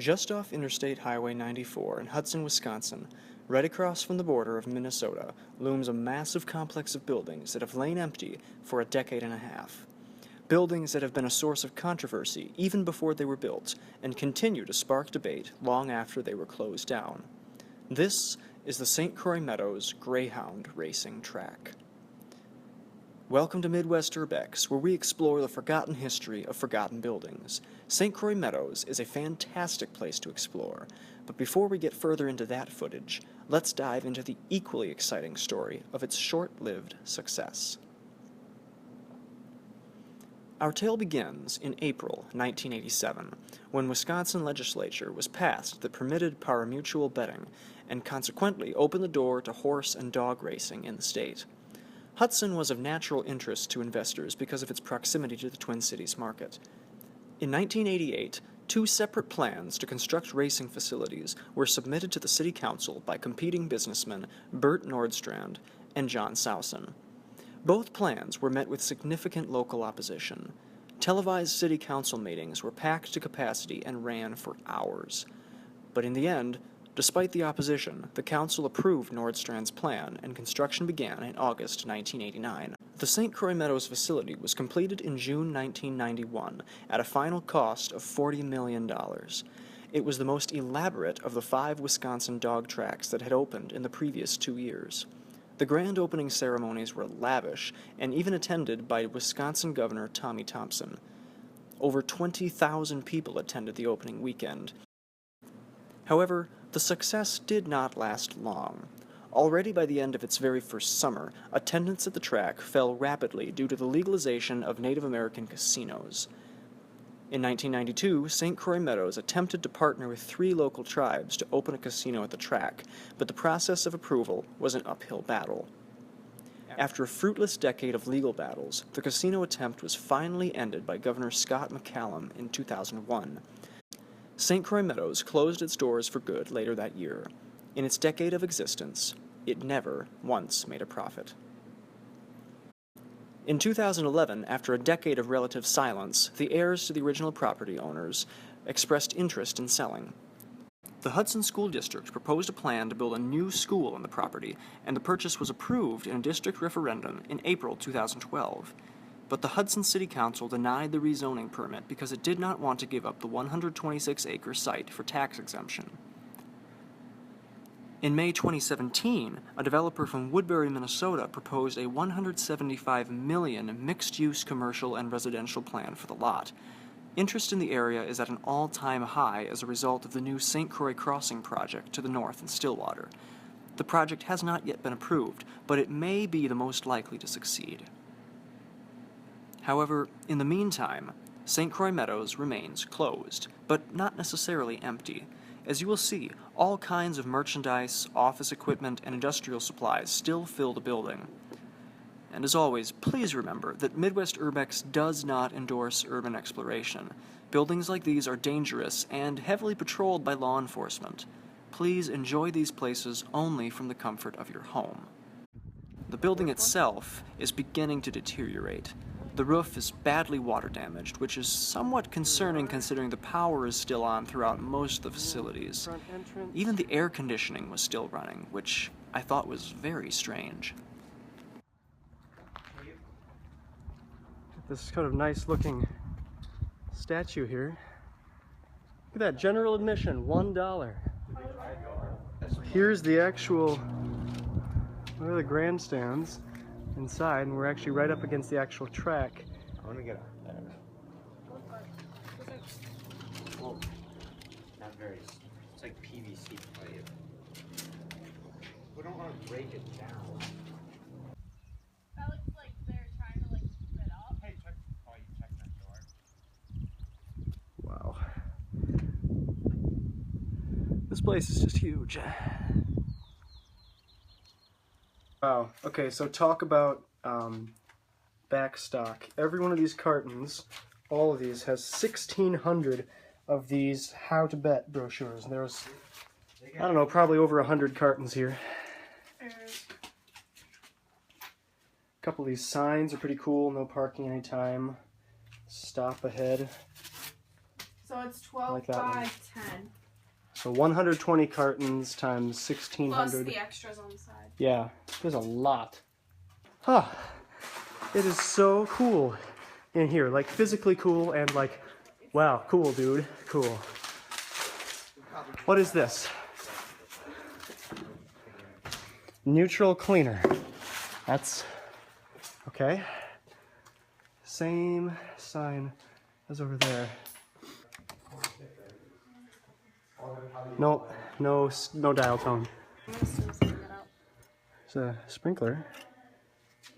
Just off Interstate Highway 94 in Hudson, Wisconsin, right across from the border of Minnesota, looms a massive complex of buildings that have lain empty for a decade and a half. Buildings that have been a source of controversy even before they were built, and continue to spark debate long after they were closed down. This is the Saint Croix Meadows Greyhound Racing Track. Welcome to Midwest Urbex, where we explore the forgotten history of forgotten buildings. Saint Croix Meadows is a fantastic place to explore, but before we get further into that footage, let's dive into the equally exciting story of its short-lived success. Our tale begins in April 1987, when Wisconsin legislature was passed that permitted pari-mutuel betting, and consequently opened the door to horse and dog racing in the state. Hudson was of natural interest to investors because of its proximity to the Twin Cities market. In 1988, two separate plans to construct racing facilities were submitted to the city council by competing businessmen Bert Nordstrand and John Sowson. Both plans were met with significant local opposition. Televised city council meetings were packed to capacity and ran for hours. But in the end, despite the opposition, the council approved Nordstrand's plan, and construction began in August 1989. The Saint Croix Meadows facility was completed in June 1991 at a final cost of $40 million. It was the most elaborate of the 5 Wisconsin dog tracks that had opened in the previous 2 years. The grand opening ceremonies were lavish and even attended by Wisconsin Governor Tommy Thompson. Over 20,000 people attended the opening weekend. However, the success did not last long. Already by the end of its very first summer, attendance at the track fell rapidly due to the legalization of Native American casinos. In 1992, Saint Croix Meadows attempted to partner with 3 local tribes to open a casino at the track, but the process of approval was an uphill battle. After a fruitless decade of legal battles, the casino attempt was finally ended by Governor Scott McCallum in 2001. Saint Croix Meadows closed its doors for good later that year. In its decade of existence, it never once made a profit. In 2011, after a decade of relative silence, the heirs to the original property owners expressed interest in selling. The Hudson School District proposed a plan to build a new school on the property, and the purchase was approved in a district referendum in April 2012. But the Hudson City Council denied the rezoning permit because it did not want to give up the 126-acre site for tax exemption. In May 2017, a developer from Woodbury, Minnesota proposed a $175 million mixed-use commercial and residential plan for the lot. Interest in the area is at an all-time high as a result of the new St. Croix Crossing project to the north in Stillwater. The project has not yet been approved, but it may be the most likely to succeed. However, in the meantime, Saint Croix Meadows remains closed, but not necessarily empty. As you will see, all kinds of merchandise, office equipment, and industrial supplies still fill the building. And as always, please remember that Midwest Urbex does not endorse urban exploration. Buildings like these are dangerous and heavily patrolled by law enforcement. Please enjoy these places only from the comfort of your home. The building itself is beginning to deteriorate. The roof is badly water damaged, which is somewhat concerning considering the power is still on throughout most of the facilities. Even the air conditioning was still running, which I thought was very strange. This kind of nice looking statue here. Look at that, general admission, $1. Here's the actual, what are the grandstands inside, and we're actually right up against the actual track. I want to get up there. Well, not very, it's like PVC pipe. We don't want to break it down. That looks like they're trying to keep it up. Hey, check, oh, you check that door. Wow. This place is just huge. Wow, okay, so talk about back stock. Every one of these cartons, all of these, has 1,600 of these how to bet brochures. There's, I don't know, probably over 100 cartons here. A couple of these signs are pretty cool. No parking anytime. Stop ahead. So it's 12 like that by one. 10. So 120 cartons times Plus 1600. the extras on the side. Yeah, there's a lot. Huh. It is so cool in here. Like physically cool and like, wow, cool, dude. Cool. What is this? Neutral cleaner. That's okay. Same sign as over there. No, no dial tone. I'm gonna still send that out. It's a sprinkler.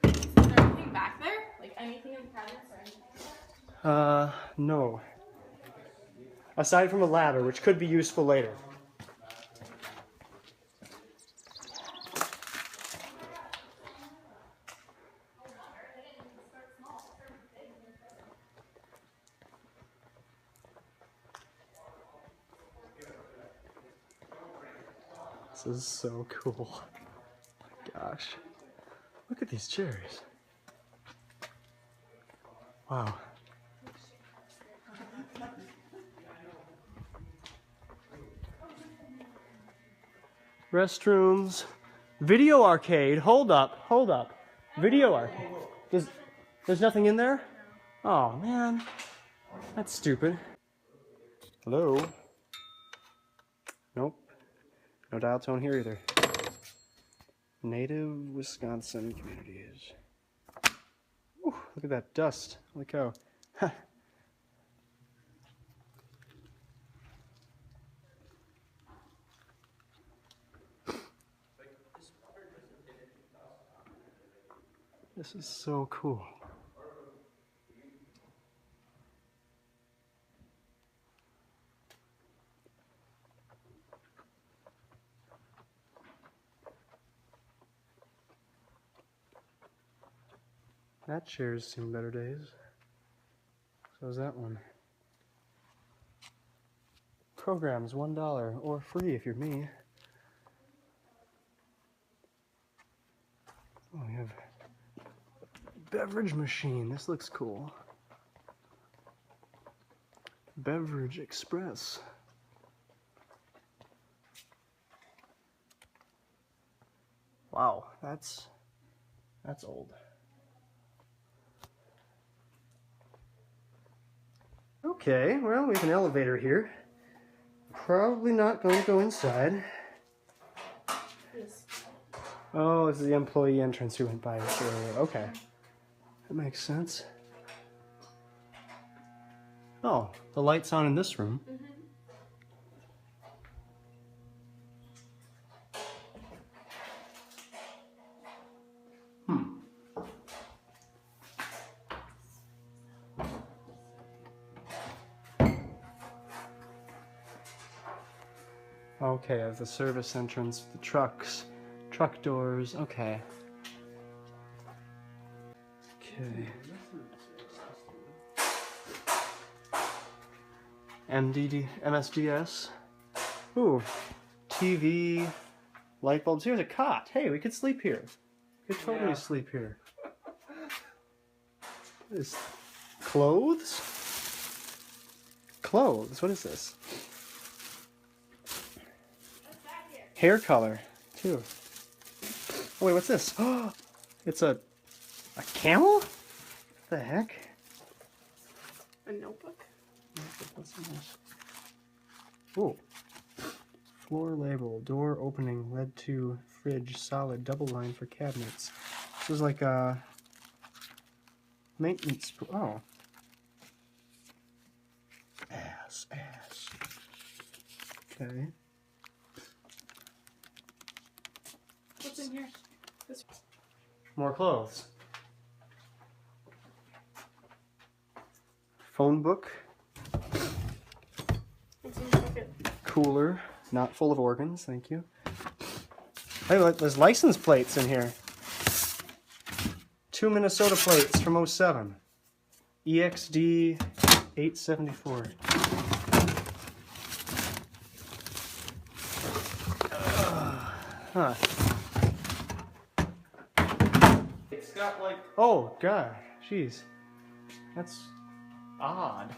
Is there anything back there? Like anything in the cabinets or anything? No. Aside from a ladder, which could be useful later. This is so cool. Oh my gosh. Look at these chairs. Wow. Restrooms. Video arcade. Hold up. Hold up. Video arcade. There's nothing in there? Oh, man. That's stupid. Hello? Nope. No dial tone here either. Native Wisconsin communities. Ooh, look at that dust. Holy cow. This is so cool. That chair's seen better days. So is that one. Programs $1 or free if you're me. Oh, we have beverage machine. This looks cool. Beverage Express. Wow, that's old. Okay, well, we have an elevator here. Probably not going to go inside. Oh, this is the employee entrance who went by this earlier. Okay. That makes sense. Oh, the light's on in this room. Okay, I have the service entrance, the trucks, truck doors, okay. Okay. MSDS. Ooh, TV, light bulbs. Here's a cot. Hey, we could sleep here. We could totally sleep here. What is clothes? Clothes, what is this? Hair color, too. Oh wait, what's this? Oh, it's a camel? What the heck? A notebook? What's in this? Oh. Floor label, door opening, led to fridge, solid, double line for cabinets. This is like a maintenance, oh. Ass. Okay. What's in here? More clothes. Phone book. What's in the bucket? Cooler, not full of organs, thank you. Hey, look, there's license plates in here. 2 Minnesota plates from 07. EXD 874. Huh. It's got like... Oh, God. Jeez. That's odd.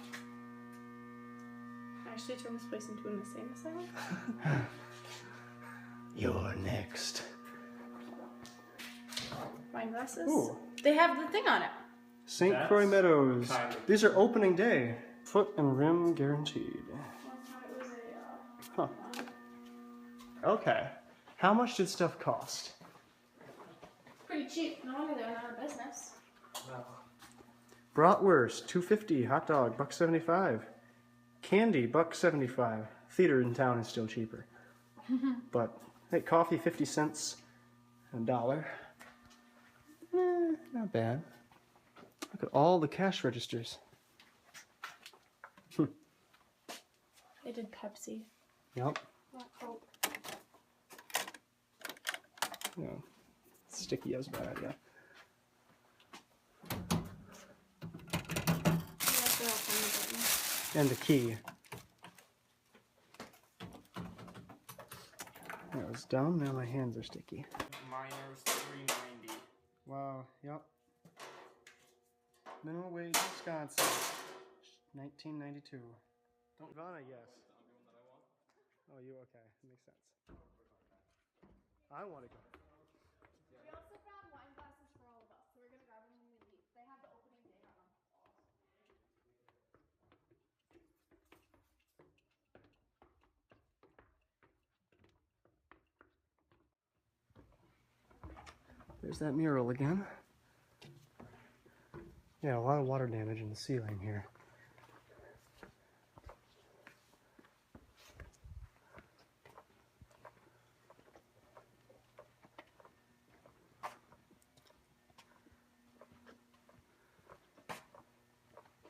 actually turn this place into an insane asylum? You're next. Wine glasses? Ooh. They have the thing on it. Saint Croix Meadows. These are opening day. Foot and rim guaranteed. Huh. Okay. How much did stuff cost? Pretty cheap. No wonder they're out of business. Bratwurst, $2.50. Hot dog, $1.75. Candy, $1.75. Theater in town is still cheaper. But hey, coffee 50 cents, $1. Not bad. Look at all the cash registers. They did Pepsi. Yep. Not Coke. Yeah. Sticky as a bad idea. And the key. That was dumb. Now my hands are sticky. Miners $3.90. Wow. Yep. Minimum wage, Wisconsin. 1992. Don't Ivana, yes. Oh, you okay? That makes sense. I want to go. We also found wine glasses for all of us, so we're gonna grab them when we leave. They have the opening day on them. There's that mural again. Yeah, a lot of water damage in the ceiling here.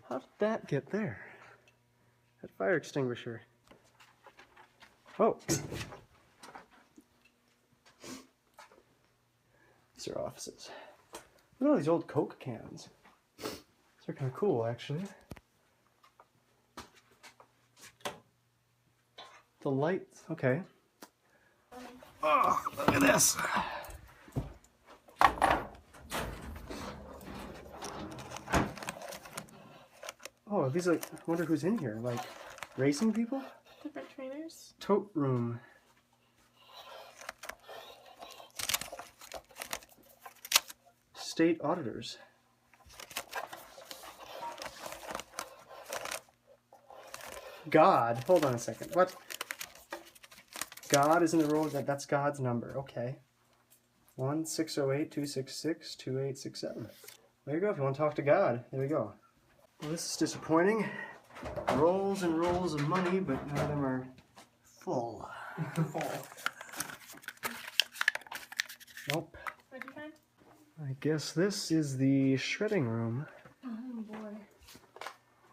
How did that get there? That fire extinguisher. Oh! These are offices. Look at all these old Coke cans. These are kind of cool, actually. The lights, okay. Oh, look at this! Oh, these are, I wonder who's in here, like racing people? Different trainers. Tote room. State auditors. God, hold on a second. What? God is in the roll. That's God's number. Okay. 1-608-266-2867. There you go. If you want to talk to God, there we go. Well, this is disappointing. Rolls and rolls of money, but none of them are full. Nope. What'd you find? I guess this is the shredding room. Oh boy.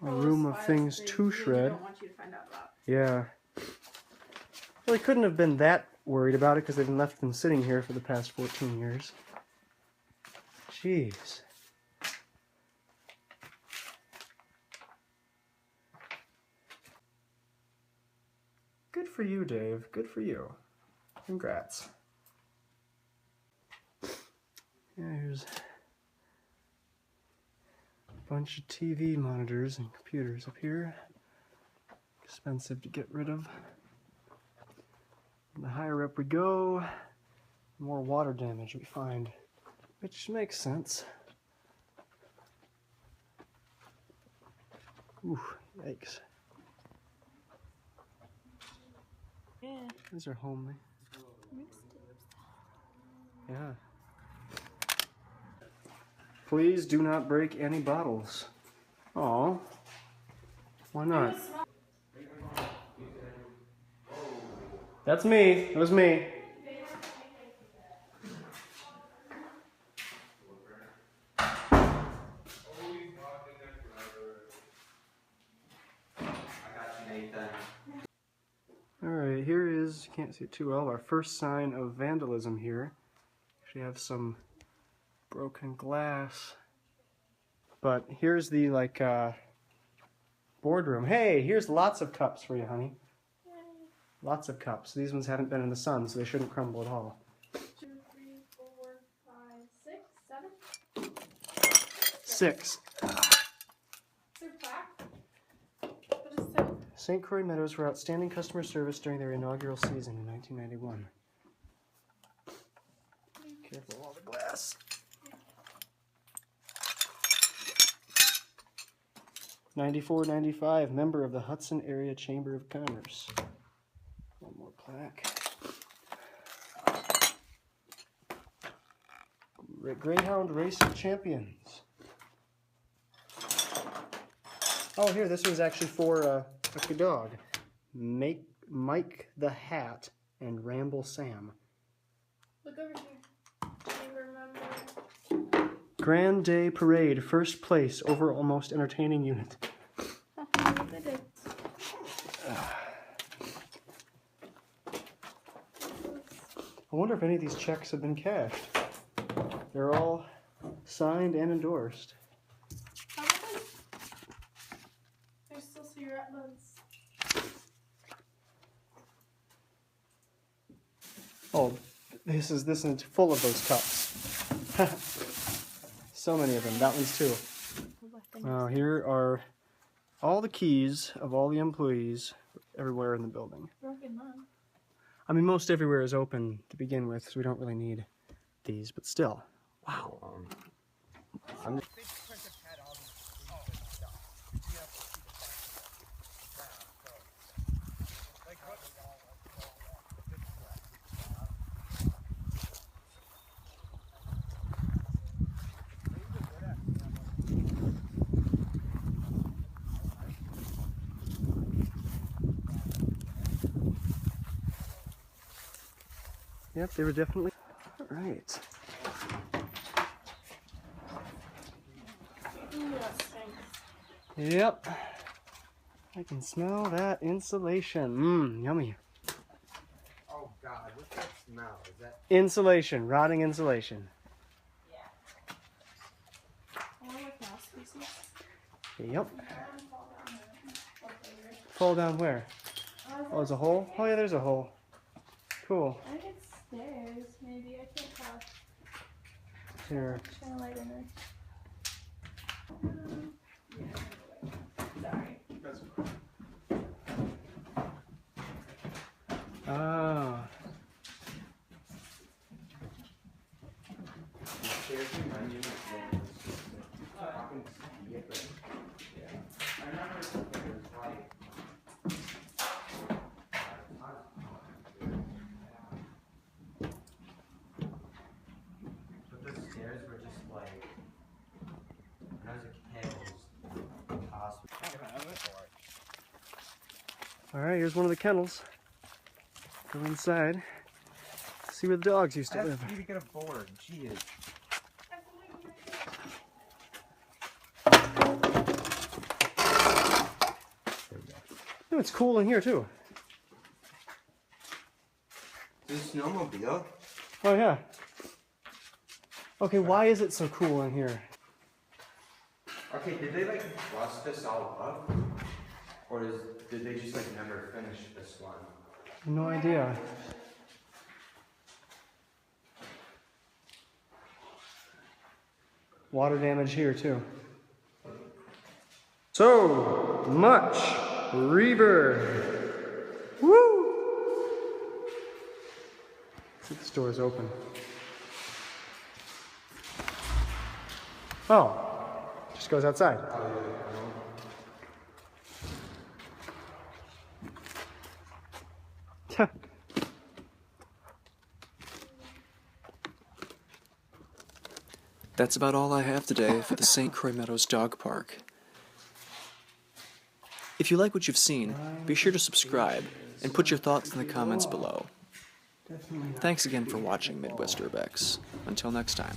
A room of things to shred. I don't want you to find out about. Yeah. Well, they couldn't have been that worried about it because they've left them sitting here for the past 14 years. Jeez. Good for you, Dave. Good for you. Congrats. Yeah, here's a bunch of TV monitors and computers up here. Expensive to get rid of. And the higher up we go, the more water damage we find, which makes sense. Ooh, yikes. Yeah. These are homely. Yeah. Please do not break any bottles. Aw. Why not? That's me. It was me. Alright, here is, you can't see it too well, our first sign of vandalism here. Actually have some broken glass. But here's the, boardroom. Hey, here's lots of cups for you, honey. Lots of cups. These ones haven't been in the sun, so they shouldn't crumble at all. 2, 3, 4, 5, 6, 7. 6. They're black. What is that? Saint Croix Meadows for outstanding customer service during their inaugural season in 1991. Careful of all the glass. 94-95, member of the Hudson Area Chamber of Commerce. One more plaque. Greyhound Racing Champions. Oh, here, this was actually for a dog. Mike the Hat and Ramble Sam. Look over here. Chamber member. Grand Day Parade, first place, overall most entertaining unit. Look at it. I wonder if any of these checks have been cashed. They're all signed and endorsed. How about this? There's still cigarette butts. Oh, this is full of those cups. So many of them. That one's too. Here are all the keys of all the employees everywhere in the building. Broken mom. I mean, most everywhere is open to begin with, so we don't really need these, but still. Wow. Yep, they were definitely. All right. Ooh, that stinks. Yep. I can smell that insulation. Mmm, yummy. Oh God, what's that smell? Is that? Insulation, rotting insulation. Yeah. I like mouse species. Yep. Fall down where? Oh, there's a hole? Oh yeah, there's a hole. Cool. I think it's stairs, maybe. I can't tell. Here. Shine a light in there. Sorry. Ah. Alright, here's one of the kennels. Go inside. See where the dogs used to live. I need to get a board. Jeez. Oh, it's cool in here too. Is this snowmobile? Oh yeah. Okay, why is it so cool in here? Okay, did they like rust this all up? Or did they just like never finish this one? No idea. Water damage here too. So much reverb. Woo! See if the store is open. Oh, just goes outside. That's about all I have today for the Saint Croix Meadows Dog Park. If you like what you've seen, be sure to subscribe and put your thoughts in the comments below. Thanks again for watching Midwest Urbex. Until next time.